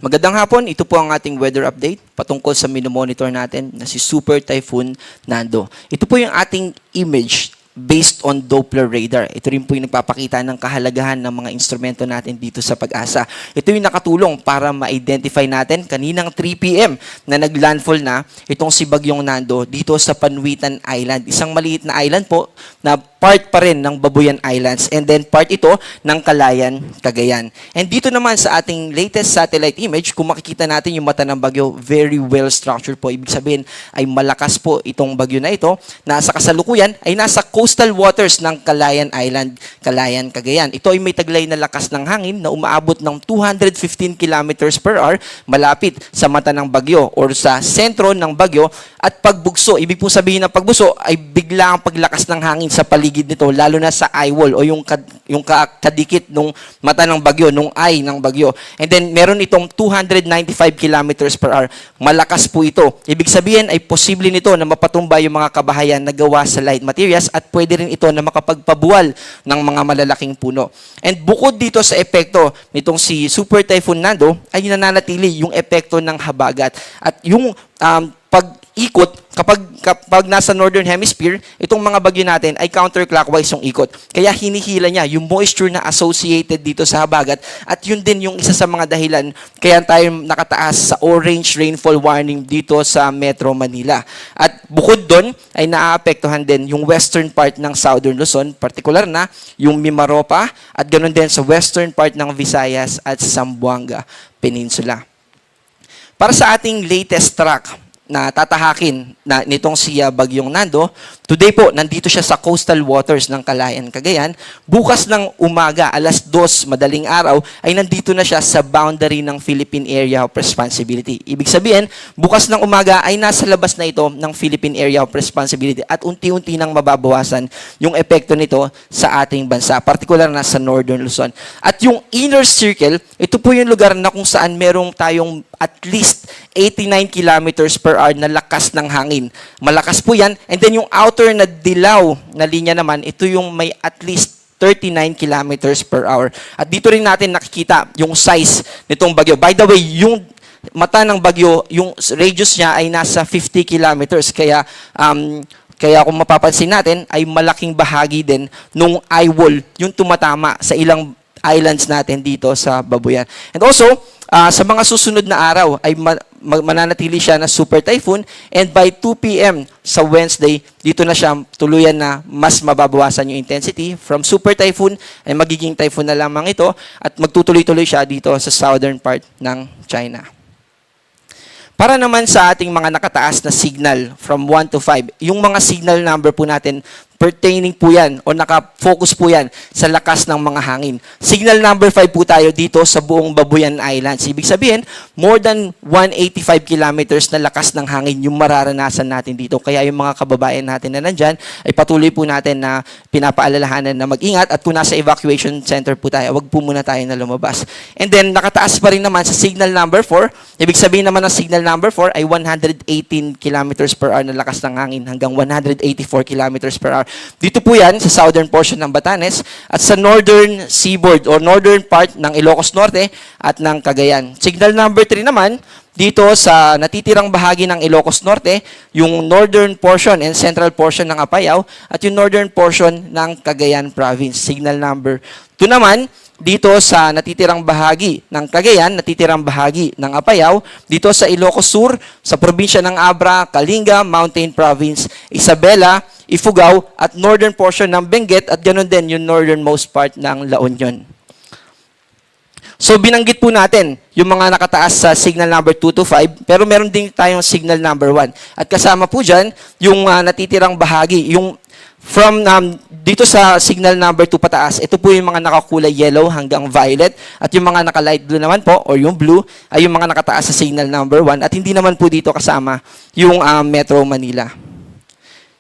Magandang hapon, ito po ang ating weather update patungkol sa minomonitor natin na si Super Typhoon Nando. Ito po yung ating image based on Doppler radar. Ito rin po yung nagpapakita ng kahalagahan ng mga instrumento natin dito sa Pag-asa. Ito yung nakatulong para ma-identify natin kaninang 3 p.m. na naglandfall na itong si Bagyong Nando dito sa Panwitan Island. Isang maliit na island po na part pa rin ng Babuyan Islands and then part ito ng Calayan, Cagayan. And dito naman sa ating latest satellite image, kung makikita natin yung mata ng bagyo, very well structured po. Ibig sabihin ay malakas po itong bagyo na ito. Nasa kasalukuyan ay nasa coastal waters ng Calayan Island, Calayan, Cagayan. Ito ay may taglay na lakas ng hangin na umaabot ng 215 kilometers per hour malapit sa mata ng bagyo or sa sentro ng bagyo at pagbugso. Ibig po sabihin ng pagbugso ay bigla ang paglakas ng hangin sa paligid nito, lalo na sa eye wall o yung kadikit ng mata ng bagyo, nung eye ng bagyo. And then meron itong 295 kilometers per hour. Malakas po ito. Ibig sabihin ay posible nito na mapatumba yung mga kabahayan na gawa sa light materials at pwede rin ito na makapagpabuwal ng mga malalaking puno. And bukod dito sa epekto nitong si Super Typhoon Nando ay nananatili yung epekto ng habagat at yung pag-ikot kapag nasa northern hemisphere, itong mga bagyo natin ay counterclockwise yung ikot. Kaya hinihila niya yung moisture na associated dito sa habagat at yun din yung isa sa mga dahilan kaya tayo nakataas sa orange rainfall warning dito sa Metro Manila. At bukod doon ay naaapektuhan din yung western part ng Southern Luzon, particular na yung Mimaropa at ganoon din sa western part ng Visayas at Zamboanga Peninsula. Para sa ating latest track na tatahakin na nitong si Bagyong Nando, today po, nandito siya sa coastal waters ng Calayan, Cagayan. Bukas ng umaga, alas 2, madaling araw, ay nandito na siya sa boundary ng Philippine Area of Responsibility. Ibig sabihin, bukas ng umaga ay nasa labas na ito ng Philippine Area of Responsibility at unti-unti nang mababawasan yung epekto nito sa ating bansa, particular na sa Northern Luzon. At yung inner circle, ito po yung lugar na kung saan merong tayong at least 89 kilometers per hour na lakas ng hangin. Malakas po yan. And then yung outer na dilaw na linya naman, ito yung may at least 39 kilometers per hour. At dito rin natin nakikita yung size nitong bagyo. By the way, yung mata ng bagyo, yung radius niya ay nasa 50 kilometers. Kaya kung mapapansin natin, ay malaking bahagi din nung eye wall, yung tumatama sa ilang islands natin dito sa Babuyan. And also, sa mga susunod na araw ay mananatili siya na super typhoon and by 2 p.m. sa Wednesday, dito na siya tuluyan na mas mababawasan yung intensity. From super typhoon ay magiging typhoon na lamang ito at magtutuloy-tuloy siya dito sa southern part ng China. Para naman sa ating mga nakataas na signal from 1 to 5, yung mga signal number po natin, pertaining po yan o nakafocus po yan sa lakas ng mga hangin. Signal number 5 po tayo dito sa buong Babuyan Islands. Ibig sabihin, more than 185 kilometers na lakas ng hangin yung mararanasan natin dito. Kaya yung mga kababayan natin na nandyan, ay patuloy po natin na pinapaalalahanan na mag-ingat at kung nasa evacuation center po tayo, wag po muna tayo na lumabas. And then, nakataas pa rin naman sa signal number 4. Ibig sabihin naman ng signal number 4 ay 118 kilometers per hour na lakas ng hangin hanggang 184 kilometers per hour. Dito po yan sa southern portion ng Batanes at sa northern seaboard or northern part ng Ilocos Norte at ng Cagayan. Signal number 3 naman, dito sa natitirang bahagi ng Ilocos Norte, yung northern portion and central portion ng Apayao at yung northern portion ng Cagayan Province. Signal number 2 naman, dito sa natitirang bahagi ng Cagayan, natitirang bahagi ng Apayao, dito sa Ilocos Sur, sa probinsya ng Abra, Kalinga, Mountain Province, Isabela, Ifugao, at northern portion ng Benguet, at ganoon din yung northernmost part ng La Union. So binanggit po natin yung mga nakataas sa signal number 2 to 5, pero meron din tayong signal number 1. At kasama po dyan, yung natitirang bahagi, yung from dito sa signal number 2 pataas, ito po yung mga nakakulay yellow hanggang violet. At yung mga naka-light blue naman po, or yung blue, ay yung mga nakataas sa signal number 1. At hindi naman po dito kasama yung Metro Manila.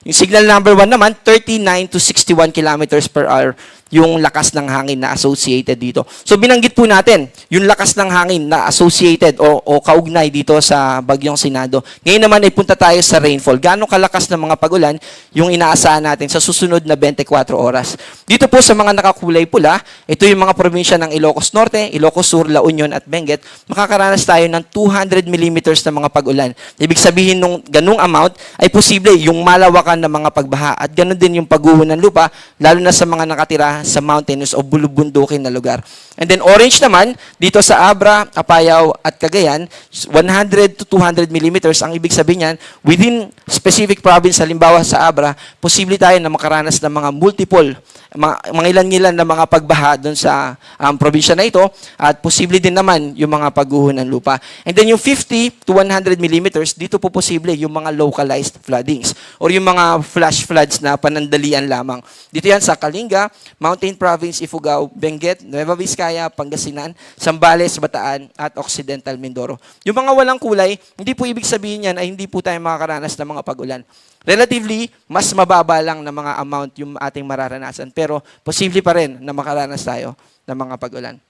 Yung signal number 1 naman, 39 to 61 kilometers per hour yung lakas ng hangin na associated dito. So binanggit po natin yung lakas ng hangin na associated o kaugnay dito sa Bagyong Sinado. Ngayon naman ay punta tayo sa rainfall. Gaano kalakas ng mga pag-ulan yung inaasahan natin sa susunod na 24 oras. Dito po sa mga nakakulay pula, ito yung mga probinsya ng Ilocos Norte, Ilocos Sur, La Union at Benguet. Makakaranas tayo ng 200 millimeters na mga pag-ulan. Ibig sabihin nung ganung amount ay posible yung malawakan ng mga pagbaha at ganun din yung pagguho ng lupa, lalo na sa mga nakatira sa mountainous o bulubundukin na lugar. And then orange naman, dito sa Abra, Apayao at Cagayan, 100 to 200 millimeters. Ang ibig sabihin niyan, within specific province, halimbawa sa Abra, posible tayo na makaranas ng mga multiple, mga ilan-ilan na mga pagbaha doon sa probinsya na ito at posible din naman yung mga pagguho ng lupa. And then yung 50 to 100 millimeters, dito po posible yung mga localized floodings or yung mga flash floods na panandalian lamang. Dito yan sa Kalinga, Mountain Province, Ifugao, Benguet, Nueva Vizcaya, Pangasinan, Zambales, Bataan at Occidental Mindoro. Yung mga walang kulay, hindi po ibig sabihin yan ay hindi po tayo makakaranas ng mga pag-ulan. Relatively, mas mababa lang na mga amount yung ating mararanasan. Pero, posible pa rin na makaranas tayo ng mga pag-ulan.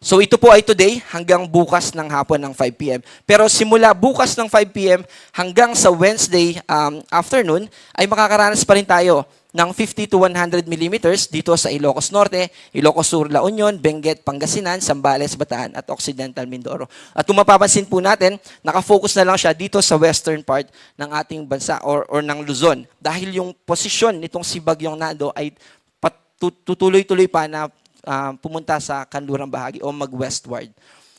So, ito po ay today hanggang bukas ng hapon ng 5 p.m. Pero simula bukas ng 5 p.m. hanggang sa Wednesday afternoon, ay makakaranas pa rin tayo ng 50 to 100 millimeters dito sa Ilocos Norte, Ilocos Sur, La Union, Benguet, Pangasinan, Zambales, Bataan at Occidental Mindoro. At kung mapapansin po natin, nakafocus na lang siya dito sa western part ng ating bansa or ng Luzon. Dahil yung posisyon nitong si Bagyong Nando ay tutuloy-tuloy pa na pumunta sa kanlurang bahagi o mag-westward.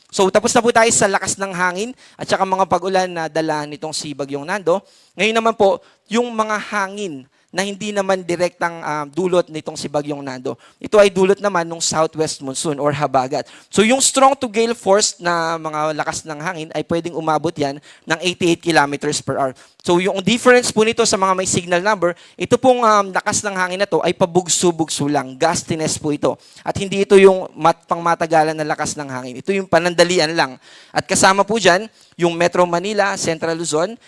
So tapos na po tayo sa lakas ng hangin at saka mga pag-ulan na dala nitong si Bagyong Nando. Ngayon naman po, yung mga hangin na hindi naman direktang dulot nitong si Bagyong Nando. Ito ay dulot naman ng southwest monsoon or habagat. So yung strong to gale force na mga lakas ng hangin ay pwedeng umabot yan ng 88 kilometers per hour. So yung difference po nito sa mga may signal number, ito pong lakas ng hangin na to ay pabugso-bugso lang. Gustiness po ito. At hindi ito yung pangmatagalan na lakas ng hangin. Ito yung panandalian lang. At kasama po dyan, yung Metro Manila, Central Luzon,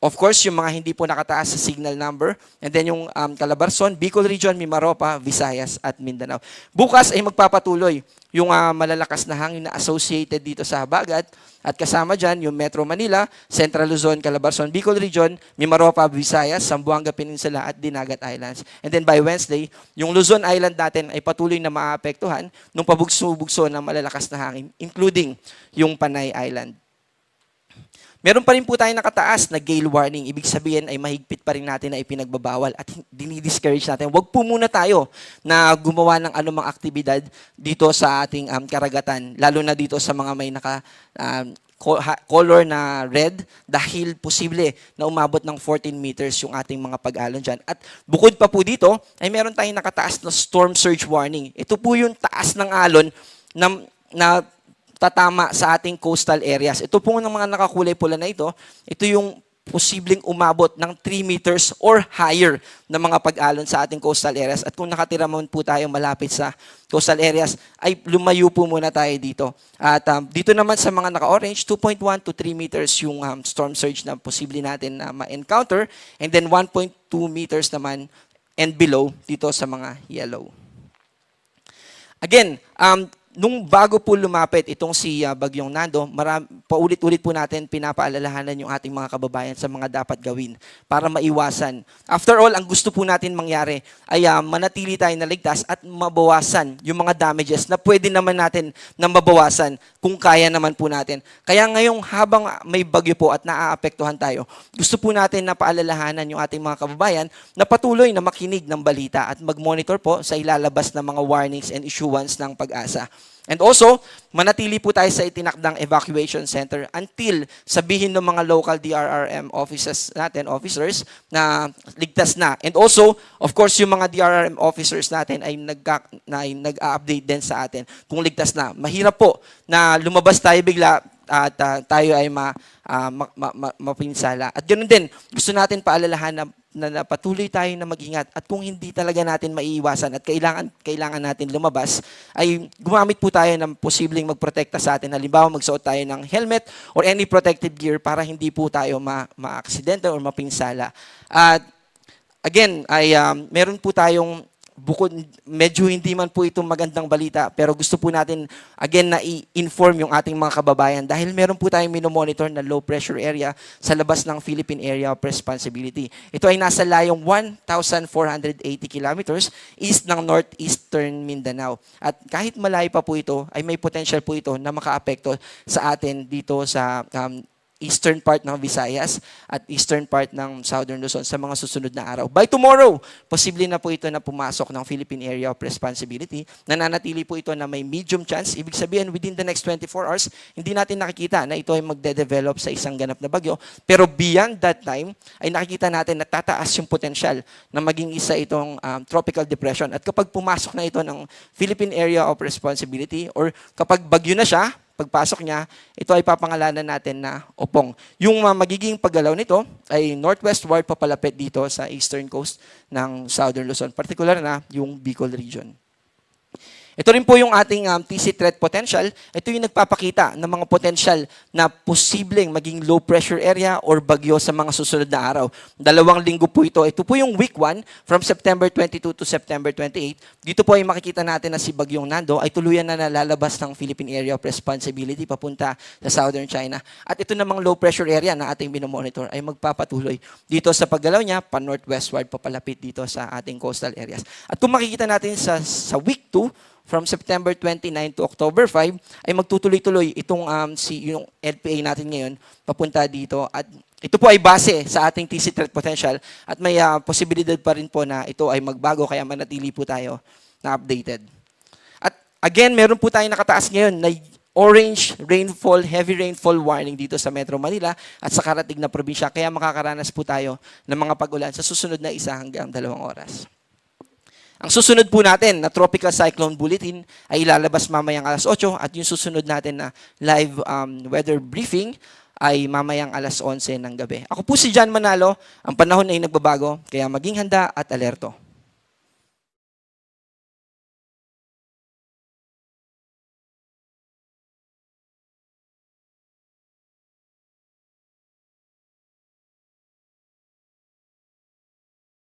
of course, yung mga hindi po nakataas sa signal number. And then yung Calabarzon, Bicol Region, Mimaropa, Visayas at Mindanao. Bukas ay magpapatuloy yung malalakas na hangin na associated dito sa habagat. At kasama dyan yung Metro Manila, Central Luzon, Calabarzon, Bicol Region, Mimaropa, Visayas, Zamboanga Peninsula at Dinagat Islands. And then by Wednesday, yung Luzon Island natin ay patuloy na maapektuhan ng pabugso-bugso ng malalakas na hangin, including yung Panay Island. Meron pa rin po tayong nakataas na gale warning. Ibig sabihin ay mahigpit pa rin natin na ipinagbabawal at dinidiscourage natin. Huwag po muna tayo na gumawa ng anumang aktibidad dito sa ating karagatan, lalo na dito sa mga may color na red dahil posible na umabot ng 14 meters yung ating mga pag-alon dyan. At bukod pa po dito, ay meron tayong nakataas na storm surge warning. Ito po yung taas ng alon na tatama sa ating coastal areas. Ito po ng mga nakakulay pula na ito yung posibleng umabot ng 3 meters or higher na mga pag-alon sa ating coastal areas. At kung nakatira man po tayo malapit sa coastal areas, ay lumayo po muna tayo dito. At dito naman sa mga naka-orange, 2.1 to 3 meters yung storm surge na posible natin na ma-encounter. And then 1.2 meters naman and below dito sa mga yellow. Again, nung bago po lumapit itong si Bagyong Nando, paulit-ulit po natin pinapaalalahanan yung ating mga kababayan sa mga dapat gawin para maiwasan. After all, ang gusto po natin mangyari ay manatili tayo na ligtas at mabawasan yung mga damages na pwede naman natin na mabawasan kung kaya naman po natin. Kaya ngayong habang may bagyo po at naaapektuhan tayo, gusto po natin na paalalahanan yung ating mga kababayan na patuloy na makinig ng balita at mag-monitor po sa ilalabas ng mga warnings and issuance ng Pag-asa. And also, manatili po tayo sa itinakdang evacuation center until sabihin ng mga local DRRM officers na ligtas na. And also, of course, yung mga DRRM officers natin ay nag-update din sa atin kung ligtas na. Mahirap po na lumabas tayo bigla at tayo ay mapinsala. At ganoon din, gusto natin paalalahan na patuloy tayo na mag-ingat at kung hindi talaga natin maiiwasan at kailangan natin lumabas, ay gumamit po tayo ng posibleng magprotekta sa atin. Halimbawa, magsuot tayo ng helmet or any protective gear para hindi po tayo ma-aksidente or mapinsala. At again, ay meron po tayong medyo hindi man po ito magandang balita, pero gusto po natin again na i-inform yung ating mga kababayan dahil meron po tayong minomonitor na low pressure area sa labas ng Philippine Area of Responsibility. Ito ay nasa layong 1,480 kilometers east ng northeastern Mindanao. At kahit malayo pa po ito, ay may potential po ito na makaapekto sa atin dito sa eastern part ng Visayas at eastern part ng Southern Luzon sa mga susunod na araw. By tomorrow, posible na po ito na pumasok ng Philippine Area of Responsibility. Nananatili po ito na may medium chance. Ibig sabihin, within the next 24 hours, hindi natin nakikita na ito ay magde-develop sa isang ganap na bagyo. Pero beyond that time, ay nakikita natin na tataas yung potensyal na maging isa itong tropical depression. At kapag pumasok na ito ng Philippine Area of Responsibility or kapag bagyo na siya, pagpasok niya, ito ay papangalanan natin na Opong. Yung magiging paggalaw nito ay northwestward papalapit dito sa eastern coast ng Southern Luzon, particular na yung Bicol region. Ito rin po yung ating TC threat potential. Ito yung nagpapakita ng mga potential na posibleng maging low pressure area or bagyo sa mga susunod na araw. 2 linggo po ito. Ito po yung week 1 from September 22 to September 28. Dito po ay makikita natin na si Bagyong Nando ay tuluyan na nalalabas ng Philippine Area of Responsibility papunta sa Southern China. At ito namang low pressure area na ating binomonitor ay magpapatuloy dito sa paggalaw niya pa northwestward papalapit dito sa ating coastal areas. At kung makikita natin sa week 2, from September 29 to October 5, ay magtutuloy-tuloy itong yung LPA natin ngayon papunta dito. At ito po ay base sa ating TC threat potential at may posibilidad pa rin po na ito ay magbago kaya manatili po tayo na updated. At again, meron po tayong nakataas ngayon na orange rainfall, heavy rainfall warning dito sa Metro Manila at sa karatig na probinsya. Kaya makakaranas po tayo ng mga pag-ulan sa susunod na 1 hanggang 2 oras. Ang susunod po natin na Tropical Cyclone Bulletin ay ilalabas mamayang alas 8 at yung susunod natin na live weather briefing ay mamayang alas 11 ng gabi. Ako po si John Manalo, ang panahon ay nagbabago, kaya maging handa at alerto.